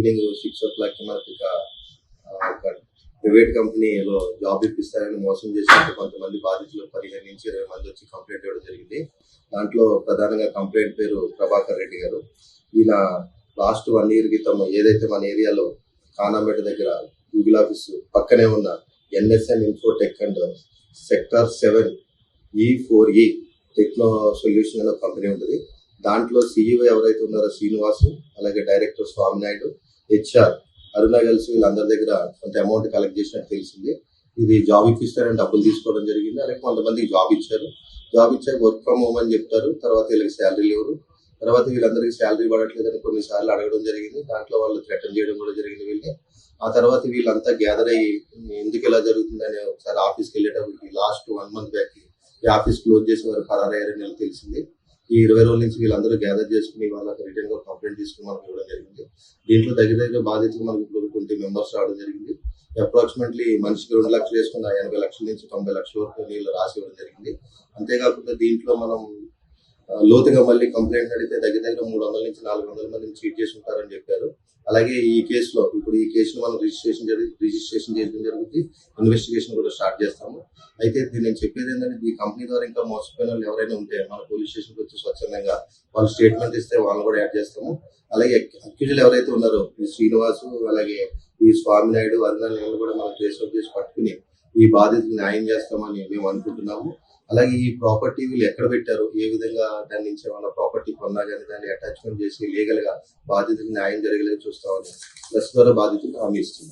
Evening 6 మనకి ఒక private కంపెనీలో జాబ్ ఇప్పిస్తారని మోసం చేసినట్టు కొంతమంది బాధితులు 15 నుంచి 20 మంది వచ్చి కంప్లైంట్ ఇవ్వడం జరిగింది. దాంట్లో ప్రధానంగా కంప్లైంట్ పేరు ప్రభాకర్ రెడ్డి గారు. ఈయన లాస్ట్ 1 year క్రితం ఏదైతే మన ఏరియాలో కానాంపేట దగ్గర గూగుల్ ఆఫీస్ పక్కనే ఉన్న NSN Infotech and sector 7 E4E techno solution అనే కంపెనీ ఉంటుంది. దాంట్లో CEO ఎవరైతే ఉన్నారో శ్రీనివాసు, అలాగే డైరెక్టర్ స్వామినాయుడు, HR అరుణ కలిసి వీళ్ళందరి దగ్గర కొంత అమౌంట్ కలెక్ట్ చేసినట్టు తెలిసింది. ఇది జాబ్ ఇప్పిస్తారని డబ్బులు తీసుకోవడం జరిగింది. అలాగే కొంతమందికి జాబ్ ఇచ్చారు. జాబ్ ఇచ్చాక వర్క్ ఫ్రమ్ హోమ్ అని చెప్తారు. తర్వాత వీళ్ళకి శాలరీ లేవు. తర్వాత వీళ్ళందరికీ శాలరీ పడట్లేదని కొన్నిసార్లు అడగడం జరిగింది. దాంట్లో వాళ్ళు థ్రెటన్ చేయడం కూడా జరిగింది వీళ్ళని. ఆ తర్వాత వీళ్ళంతా గ్యాదర్ అయ్యి ఎందుకు ఇలా జరుగుతుందని ఒకసారి ఆఫీస్కి వెళ్ళేటప్పటికి లాస్ట్ 1 month బ్యాక్ ఈ ఆఫీస్ క్లోజ్ చేసి వారు పరారయ్యారని తెలిసింది. ఈ 20 రోజుల నుంచి వీళ్ళందరూ గ్యాదర్ చేసుకుని వాళ్ళకి రిటర్న్ గా కంప్లైంట్ తీసుకుని మనకు ఇవ్వడం జరిగింది. దీంట్లో దగ్గర బాధితులు మనకు ఇప్పుడు 20 members రావడం జరిగింది. అప్రాక్సిమేట్లీ మనిషికి 2 లక్షలు వేసుకున్న 80 లక్షల నుంచి 90 లక్షల వరకు వీళ్ళు రాసి ఇవ్వడం జరిగింది. అంతేకాకుండా దీంట్లో మనం లోతుగా మళ్ళీ కంప్లైంట్ అడిగితే దగ్గర 300 నుంచి 400 మందిని చీట్ చేసి ఉంటారని చెప్పారు. అలాగే ఈ కేసులో ఇప్పుడు ఈ కేసును మనం రిజిస్ట్రేషన్ చేయడం జరుగుతుంది. ఇన్వెస్టిగేషన్ కూడా స్టార్ట్ చేస్తాము. అయితే నేను చెప్పేది ఏంటంటే ఈ కంపెనీ ద్వారా ఇంకా మోసపోయిన వాళ్ళు ఎవరైనా ఉంటే మన పోలీస్ స్టేషన్కి వచ్చి స్వచ్ఛందంగా వాళ్ళు స్టేట్మెంట్ ఇస్తే వాళ్ళని కూడా యాడ్ చేస్తాము. అలాగే అక్యూజులు ఎవరైతే ఉన్నారో ఈ శ్రీనివాసు, అలాగే ఈ స్వామినాయుడు, అరుణాలను కూడా మనం ట్రేస్ అవుట్ చేసి పట్టుకుని ఈ బాధితులు న్యాయం చేస్తామని మేము అనుకుంటున్నాము. అలాగే ఈ ప్రాపర్టీ వీళ్ళు ఎక్కడ పెట్టారు, ఏ విధంగా దాని నుంచి ఏమన్నా ప్రాపర్టీ కొన్నా కానీ దాన్ని అటాచ్మెంట్ చేసి లీగల్ గా బాధితులకు న్యాయం జరిగేలా చూస్తామని ప్రెస్ ద్వారా బాధితులకు హామీ ఇస్తున్నాం.